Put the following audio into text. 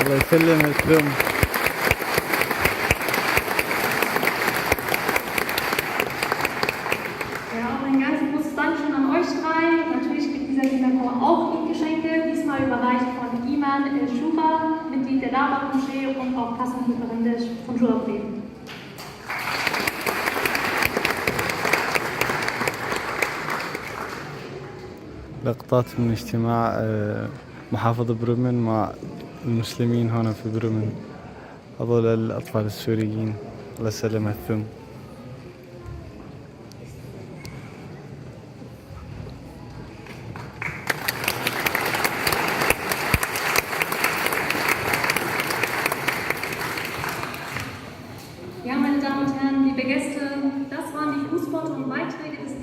الله يسلمك ثم. Ja, auch ein ganz großes Dankeschön an euch drei. Natürlich gibt dieser Kinderchor auch Ihnen Geschenke, diesmal überreicht von Iman El-Shura, Mitglied der Daba-Moschee und auch passend Referent von Schulabreden. لقطات من اجتماع محافظ برمن مع المسلمين هنا في برمن، هذول الأطفال السوريين. الله يسلمك ثم. Ja, meine Damen und Herren, liebe Gäste, das waren die Grußworte und Beiträge des